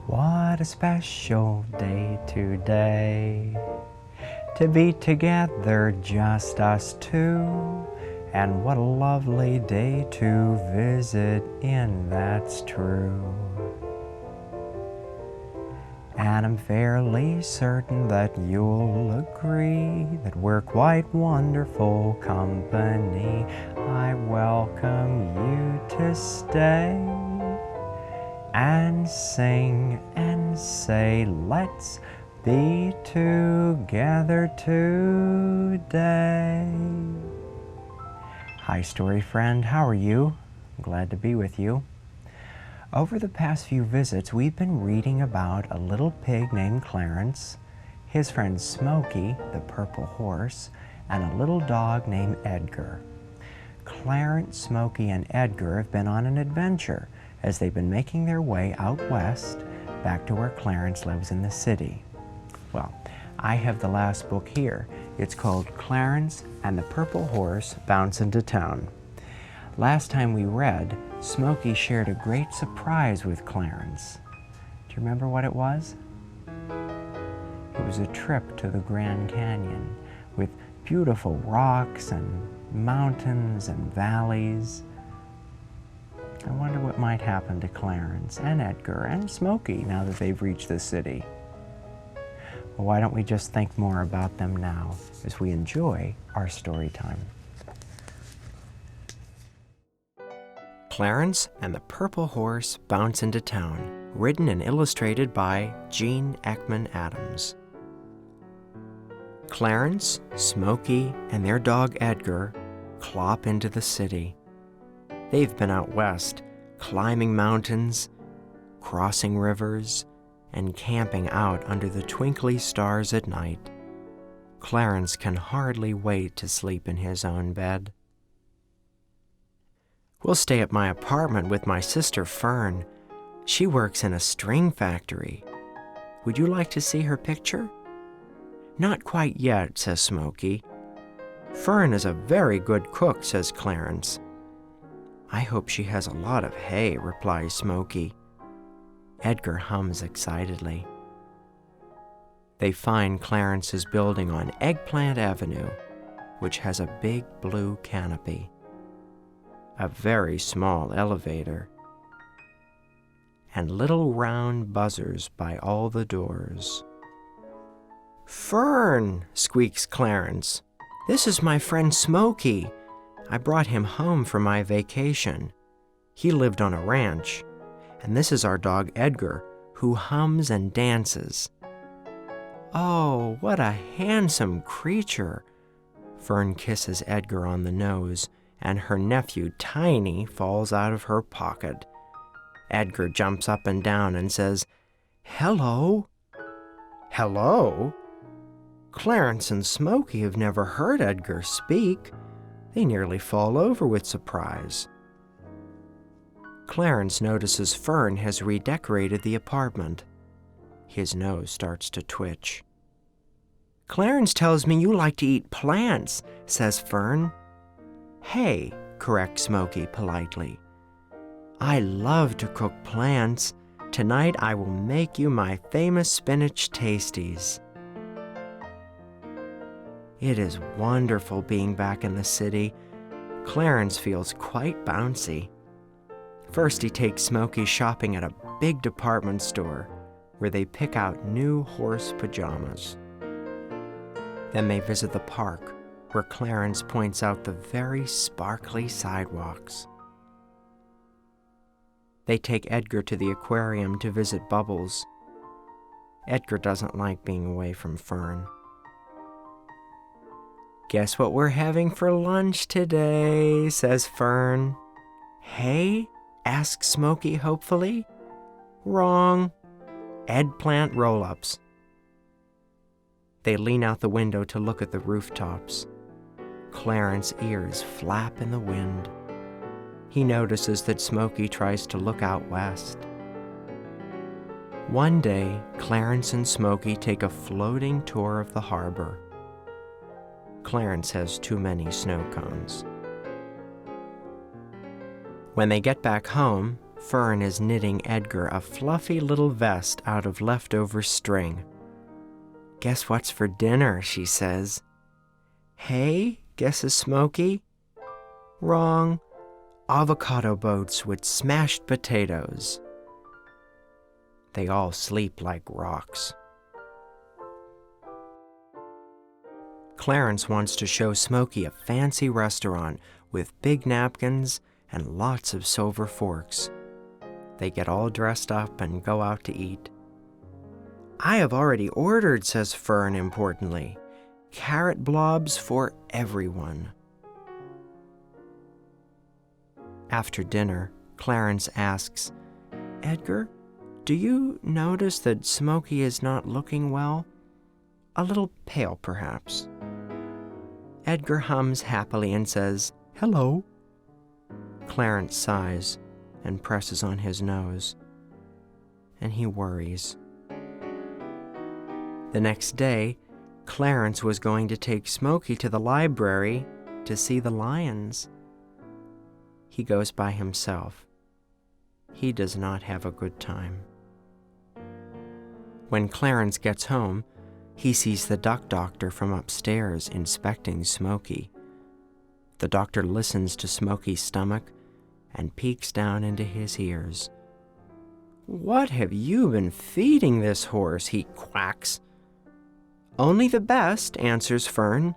What a special day today, to be together just us two. And what a lovely day to visit in, that's true. And I'm fairly certain that you'll agree that we're quite wonderful company. I welcome you to stay and sing and say, let's be together today. Hi, story friend, how are you? I'm glad to be with you. Over the past few visits, we've been reading about a little pig named Clarence, his friend Smoky, the purple horse, and a little dog named Edgar. Clarence, Smoky, and Edgar have been on an adventure as they've been making their way out west, back to where Clarence lives in the city. Well, I have the last book here. It's called Clarence and the Purple Horse Bounce into Town. Last time we read, Smoky shared a great surprise with Clarence. Do you remember what it was? It was a trip to the Grand Canyon with beautiful rocks and mountains and valleys. I wonder what might happen to Clarence and Edgar and Smoky now that they've reached the city. Well, why don't we just think more about them now as we enjoy our story time. Clarence and the Purple Horse Bounce into Town, written and illustrated by Jean Ekman Adams. Clarence, Smoky, and their dog Edgar clop into the city. They've been out west, climbing mountains, crossing rivers, and camping out under the twinkly stars at night. Clarence can hardly wait to sleep in his own bed. We'll stay at my apartment with my sister Fern. She works in a string factory. Would you like to see her picture? Not quite yet, says Smoky. Fern is a very good cook, says Clarence. I hope she has a lot of hay, replies Smoky. Edgar hums excitedly. They find Clarence's building on Eggplant Avenue, which has a big blue canopy, a very small elevator, and little round buzzers by all the doors. Fern, squeaks Clarence. This is my friend Smoky. I brought him home for my vacation. He lived on a ranch. And this is our dog Edgar, who hums and dances. Oh, what a handsome creature! Fern kisses Edgar on the nose, and her nephew Tiny falls out of her pocket. Edgar jumps up and down and says, "Hello." Hello? Clarence and Smoky have never heard Edgar speak. They nearly fall over with surprise. Clarence notices Fern has redecorated the apartment. His nose starts to twitch. Clarence tells me you like to eat plants, says Fern. Hey, corrects Smoky politely. I love to cook plants. Tonight I will make you my famous spinach tasties. It is wonderful being back in the city. Clarence feels quite bouncy. First, he takes Smoky shopping at a big department store where they pick out new horse pajamas. Then they visit the park where Clarence points out the very sparkly sidewalks. They take Edgar to the aquarium to visit Bubbles. Edgar doesn't like being away from Fern. Guess what we're having for lunch today, says Fern. Hay? Asks Smoky hopefully. Wrong. Eggplant roll-ups. They lean out the window to look at the rooftops. Clarence's ears flap in the wind. He notices that Smoky tries to look out west. One day, Clarence and Smoky take a floating tour of the harbor. Clarence has too many snow cones. When they get back home, Fern is knitting Edgar a fluffy little vest out of leftover string. "Guess what's for dinner?" she says. "Hay?" guesses Smoky. "Wrong. Avocado boats with smashed potatoes." They all sleep like rocks. Clarence wants to show Smoky a fancy restaurant with big napkins and lots of silver forks. They get all dressed up and go out to eat. "I have already ordered," says Fern importantly. "Carrot blobs for everyone." After dinner, Clarence asks, "Edgar, do you notice that Smoky is not looking well? A little pale, perhaps?" Edgar hums happily and says, "Hello." Clarence sighs and presses on his nose, and he worries. The next day, Clarence was going to take Smoky to the library to see the lions. He goes by himself. He does not have a good time. When Clarence gets home, he sees the duck doctor from upstairs inspecting Smoky. The doctor listens to Smoky's stomach and peeks down into his ears. "What have you been feeding this horse?" he quacks. "Only the best," answers Fern.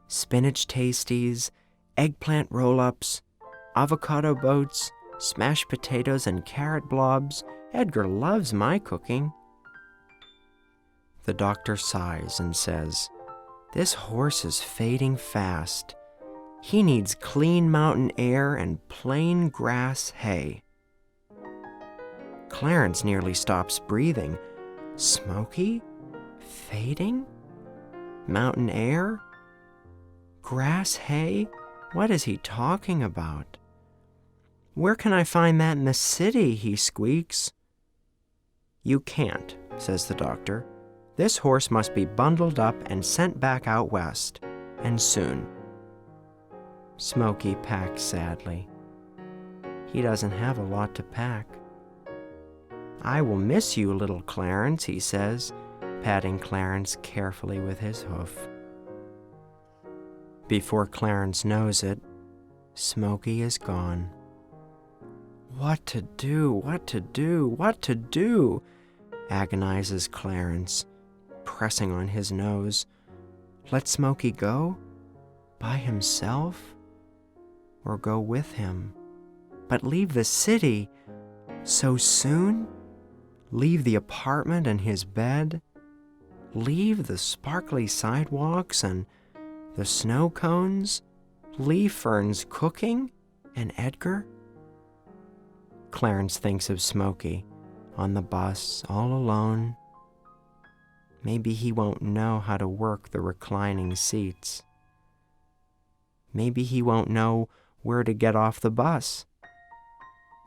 "Spinach tasties, eggplant roll-ups, avocado boats, smashed potatoes, and carrot blobs. Edgar loves my cooking." The doctor sighs and says, "This horse is fading fast. He needs clean mountain air and plain grass hay." Clarence nearly stops breathing. Smoky? Fading? Mountain air? Grass hay? What is he talking about? "Where can I find that in the city?" he squeaks. "You can't," says the doctor. "This horse must be bundled up and sent back out west, and soon." Smoky packs sadly. He doesn't have a lot to pack. "I will miss you, little Clarence," he says, patting Clarence carefully with his hoof. Before Clarence knows it, Smoky is gone. What to do? What to do? What to do? Agonizes Clarence, pressing on his nose. Let Smoky go? By himself? Or go with him? But leave the city? So soon? Leave the apartment and his bed? Leave the sparkly sidewalks and the snow cones? Leave Fern's cooking and Edgar? Clarence thinks of Smoky on the bus, all alone. Maybe he won't know how to work the reclining seats. Maybe he won't know where to get off the bus.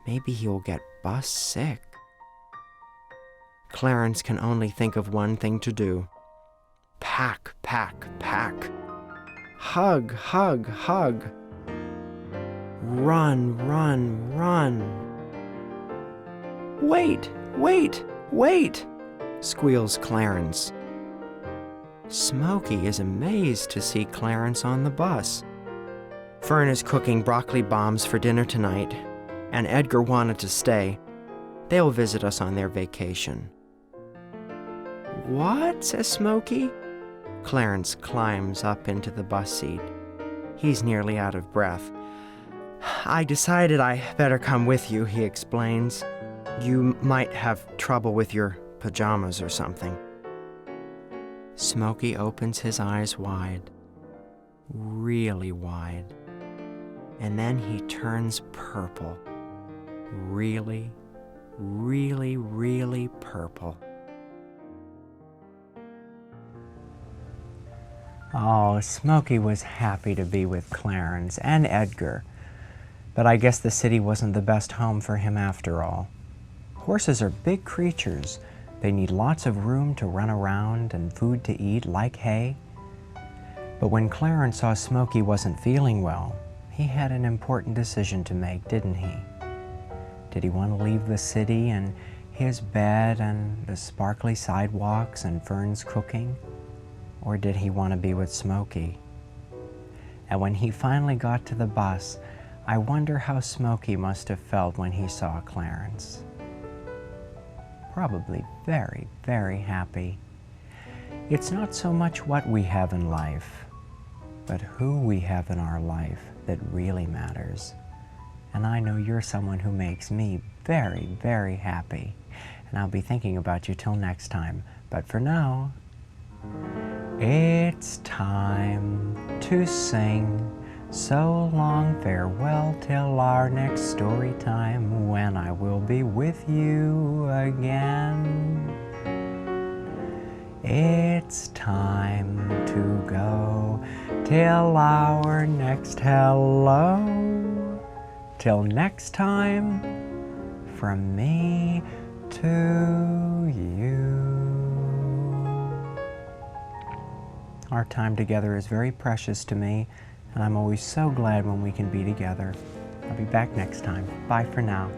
Maybe he'll get bus sick. Clarence can only think of one thing to do. Pack, pack, pack. Hug, hug, hug. Run, run, run. Wait, wait, wait, squeals Clarence. Smoky is amazed to see Clarence on the bus. Fern is cooking broccoli bombs for dinner tonight, and Edgar wanted to stay. They'll visit us on their vacation. What? Says Smoky. Clarence climbs up into the bus seat. He's nearly out of breath. I decided I better come with you, he explains. You might have trouble with your pajamas or something. Smoky opens his eyes wide, really wide, and then he turns purple. Really, really, really purple. Oh, Smoky was happy to be with Clarence and Edgar, but I guess the city wasn't the best home for him after all. Horses are big creatures. They need lots of room to run around and food to eat, like hay. But when Clarence saw Smoky wasn't feeling well, he had an important decision to make, didn't he? Did he want to leave the city and his bed and the sparkly sidewalks and Fern's cooking? Or did he want to be with Smoky? And when he finally got to the bus, I wonder how Smoky must have felt when he saw Clarence. Probably very, very happy. It's not so much what we have in life, but who we have in our life that really matters. And I know you're someone who makes me very, very happy. And I'll be thinking about you till next time. But for now, it's time to sing. So long, farewell till our next story time, when I will be with you again. It's time to go till our next hello. Till next time, from me to you. Our time together is very precious to me, and I'm always so glad when we can be together. I'll be back next time. Bye for now.